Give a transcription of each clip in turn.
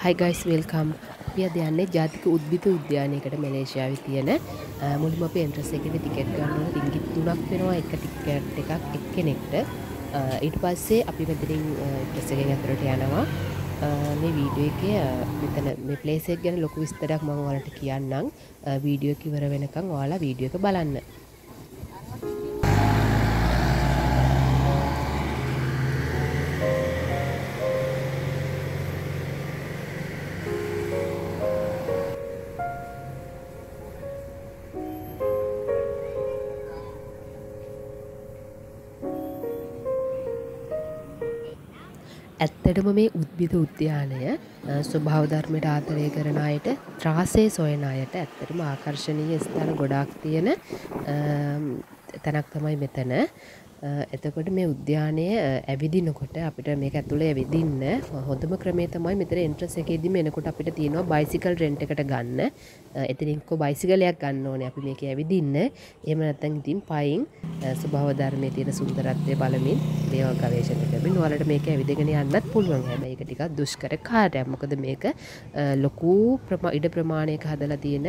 Hi guys, welcome. අපි අද යන්නේ ජාතික උද්භිද උද්‍යානයකට මැලේසියාවේ තියෙන මුලින්ම අපි එන්ට්‍රන්ස් එකේදී ටිකට් ගන්න ඕන රින්ගිත් 3ක් වෙනවා එක ටිකට් එකක් එක්කෙනෙක්ට. ඊට පස්සේ අපි මෙතනින් එන්ට්‍රන්ස් එකෙන් ඇතුළට යනවා. මේ වීඩියෝ එකේ මෙතන මේ ප්ලේස් එක ගැන ලොකු විස්තරයක් මම ඔයාලට කියන්නම්. වීඩියෝ එක ඉවර වෙනකන් ඔයාලා වීඩියෝ එක බලන්න. ඇත්තටම මේ උද්භිද උද්‍යානය ස්වභාව ධර්මයට ආදරය කරන අයට ත්‍රාසයේ සොයන අයට ඇත්තටම ආකර්ශනීය ස්ථාන ගොඩාක් තියෙන තැනක් තමයි මෙතන. එතකොට මේ උද්‍යානය ඇවිදිනකොට අපිට මේක ඇතුළේ ඇවිදින්න හොඳම ක්‍රමය තමයි මෙතන එන්ට්‍රන්ස් එකේදීම එනකොට අපිට තියෙනවා බයිසිකල් රෙන්ට් එකට ගන්න. එතනින් බයිසිකලයක් ගන්න ඕනේ අපි මේක ඇවිදින්න. එහෙම නැත්නම් ඉතින් පයින් ස්වභාව ධර්මයේ තියෙන සුන්දරත්වය බලමින් ඒවා ගවේෂණය කරමින් ඔයාලට මේක ඇවිදගෙන යන්නත් පුළුවන්. හැබැයි ඒක ටිකක් දුෂ්කර කාර්යයක්. මොකද මේක ලොකු ඉඩ ප්‍රමාණයක හදලා තියෙන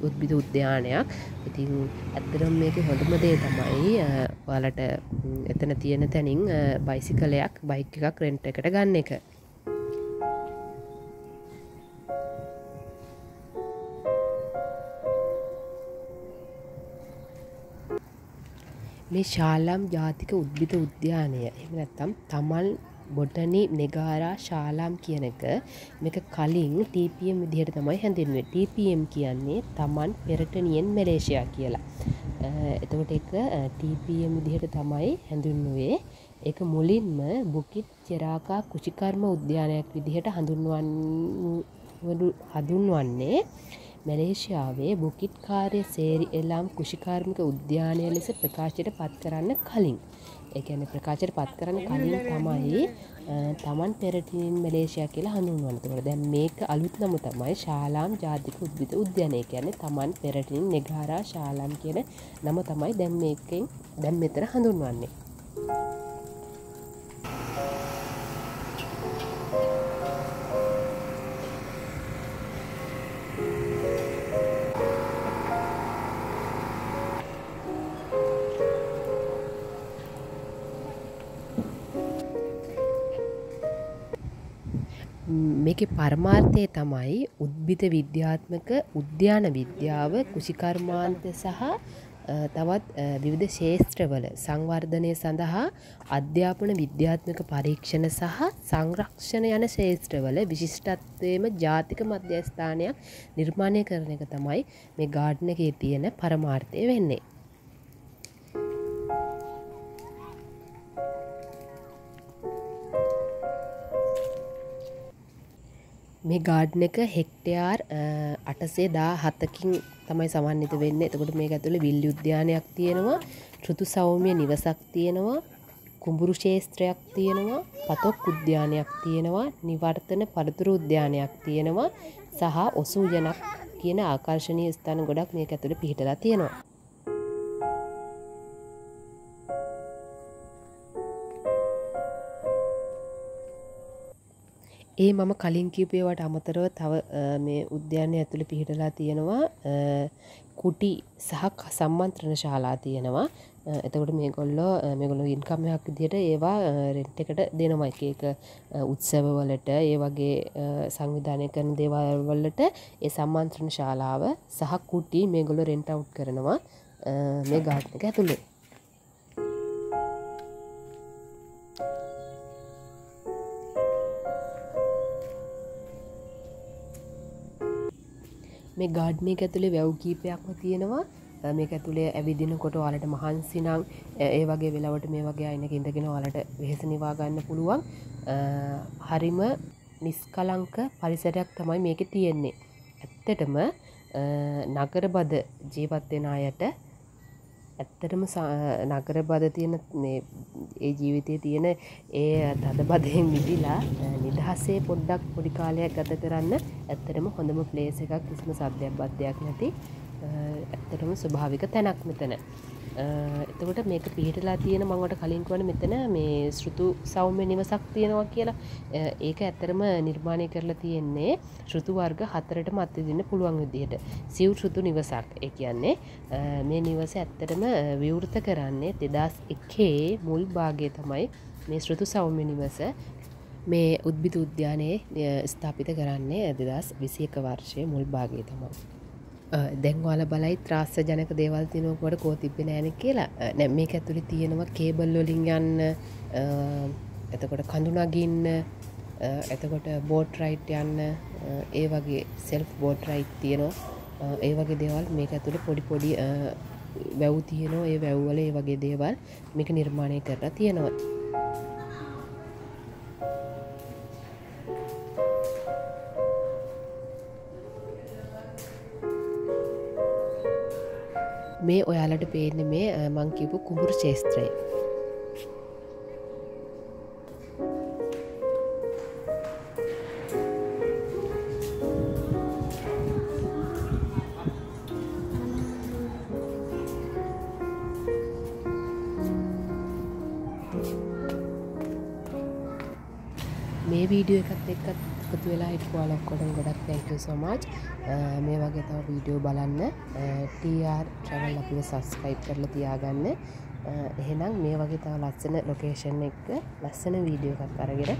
උද්භිද උද්‍යානයක්. ඉතින් ඇත්තටම මේකේ හොඳම දේ තමයි ඔයාලට එතන තියෙන තැනින් බයිසිකලයක් බයික් එකක් රෙන්ට් එකට ගන්න එක. මේ ශාලම් ජාතික උද්භිද උද්‍යානය එහෙම නැත්නම් තමන් බොටනි නෙගාරා ශාලම් කියන එක මේක කලින් TPM විදිහට තමයි හැඳින්වෙන්නේ. TPM කියන්නේ තමන් පෙරටනියන් මැලේසියා කියලා. එතකොට ඒක TPM විදිහට තමයි හැඳින්වුවේ. ඒක මුලින්ම බුකිත් චෙරාකා කුෂිකර්ම උද්‍යානයක් විදිහට හඳුන්වන්නේ මැලේසියාවේ බුකිත් කාර්ය සේරි එළම් කුෂිකාර්මික උද්‍යානය ලෙස ප්‍රකාශයට පත් කරන්න කලින්. ඒ කියන්නේ ප්‍රකාශයට පත් කරන්න කලින් තමයි තමන් පෙරටිනින් මැලේසියා කියලා හඳුන්වන්නේ. ඒතකොට දැන් මේක අලුත් නම තමයි ශාලාම් ජාතික උද්භිද උද්‍යානය. කියන්නේ තමන් පෙරටිනින් නෙගාරා ශාලාම් කියන නම තමයි දැන් මෙතන හඳුන්වන්නේ. මේකේ පරමාර්ථය තමයි උද්භිද විද්‍යාත්මක උද්‍යාන විද්‍යාව කුෂිකර්මාන්ත සහ තවත් විවිධ ක්ෂේත්‍රවල සංවර්ධනය සඳහා අධ්‍යාපන විද්‍යාත්මක පරීක්ෂණ සහ සංරක්ෂණ යන ක්ෂේත්‍රවල විශිෂ්ටත්වයේම ජාතික මධ්‍යස්ථානයක් නිර්මාණය කරන එක තමයි මේ ගාඩන් එකේ තියෙන පරමාර්ථය වෙන්නේ. මේ ගාඩන් එක හෙක්ටයාර් 817කින් තමයි සමන්විත වෙන්නේ. එතකොට මේක ඇතුලේ විල්ලි උද්‍යානයක් තියෙනවා, ඍතු සෞම්‍ය නිවසක් තියෙනවා, කුඹුරු ක්ෂේත්‍රයක් තියෙනවා, පතොක් උද්‍යානයක් තියෙනවා, නිවර්තන පළතුරු උද්‍යානයක් තියෙනවා සහ ඔසුජනක් කියන ආකර්ශනීය ස්ථාන ගොඩක් මේක ඇතුලේ පිහිටලා තියෙනවා. ඒ මම කලින් කියපු ඒවාට අමතරව තව මේ උද්‍යානය ඇතුලේ පිහිටලා තියෙනවා කුටි සහ සම්මන්ත්‍රණ ශාලා තියෙනවා. එතකොට මේගොල්ලෝ ඉන්කම් එකක් විදිහට ඒවා රෙන්ට් එකට දෙනවා. එක උත්සව වලට ඒ වගේ සංවිධානය කරන දේවල් වලට ඒ සම්මන්ත්‍රණ ශාලාව සහ කුටි මේගොල්ලෝ රෙන්ට් අවුට් කරනවා මේ ගාඩන් එක ඇතුලේ. මේ ගාඩන් එක ඇතුලේ වැව් කීපයක්ම තියෙනවා. මේක ඇතුලේ ඇවිදිනකොට ඔයාලට මහන්සි නම් ඒ වගේ වෙලාවට මේ වගේ අයිනක ඉඳගෙන ඔයාලට වෙහෙස නිවා ගන්න පුළුවන්. හරිම නිස්කලංක පරිසරයක් තමයි මේකේ තියෙන්නේ. ඇත්තටම නගරබද ජීවත් වෙන අයට ඇත්තටම නගරබද තියෙන මේ ඒ ජීවිතයේ තියෙන ඒ තදබදයෙන් මිදිලා නිදහසේ පොඩ්ඩක් පොඩි කාලයක් ගත කරන්න ඇත්තටම හොඳම ප්ලේස් එකක්. කිසිම සද්දයක් බද්දයක් නැති ඇත්තටම ස්වභාවික තැනක් මෙතන. එතකොට මේක පිහිටලා තියෙන මම ඔයාලට කලින් කිව්වනේ මෙතන මේ ඍතු සෞම්‍ය නිවසක් තියෙනවා කියලා. ඒක ඇත්තටම නිර්මාණය කරලා තියෙන්නේ ඍතු වර්ග 4ටම අත්විඳින්න පුළුවන් විදිහට. සිව් ඍතු නිවසක්. ඒ කියන්නේ මේ නිවස ඇත්තටම විවෘත කරන්නේ 2001 මුල් භාගයේ තමයි මේ ඍතු සෞම්‍ය නිවස මේ උද්භිද උද්‍යානයේ ස්ථාපිත කරන්නේ 2021 වර්ෂයේ මුල් භාගයේ තමයි. දැන් ඔයාලා බලයි ත්‍රාස්‍ය ජනක දේවල් තියෙනකොට කෝ තිබ්බේ නෑනේ කියලා. නෑ මේක ඇතුලේ තියෙනවා කේබල් වලින් යන්න, එතකොට කඳු නගින්න, එතකොට බෝට් රයිඩ් යන්න, ඒ වගේ සෙල්ෆ් බෝට් රයිඩ් තියෙනවා. ඒ වගේ දේවල් මේක ඇතුලේ පොඩි වැව් තියෙනවා. ඒ වැව් වල ඒ වගේ දේවල් මේක නිර්මාණය කරලා තියෙනවා. මේ ඔයාලට පේන්නේ මේ මං කියපු කුඹුරු ක්ෂේත්‍රය. මේ වීඩියෝ එකත් එක්ක එකතු වෙලා හිටපු ඔයාලා ඔක්කොටම ගොඩක් thank you so much. මේ වගේ තව වීඩියෝ බලන්න TR travel අපිව subscribe කරලා තියාගන්න. එහෙනම් මේ වගේ තව ලස්සන ලොකේෂන් එක ලස්සන වීඩියෝ එකක් අරගෙන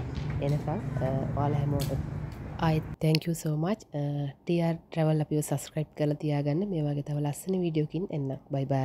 එනකම් ඔයාලා හැමෝටම ආයෙත් thank you so much. TR travel අපිව subscribe කරලා තියාගන්න. මේ වගේ තව ලස්සන වීඩියෝකින් එන්න. bye bye.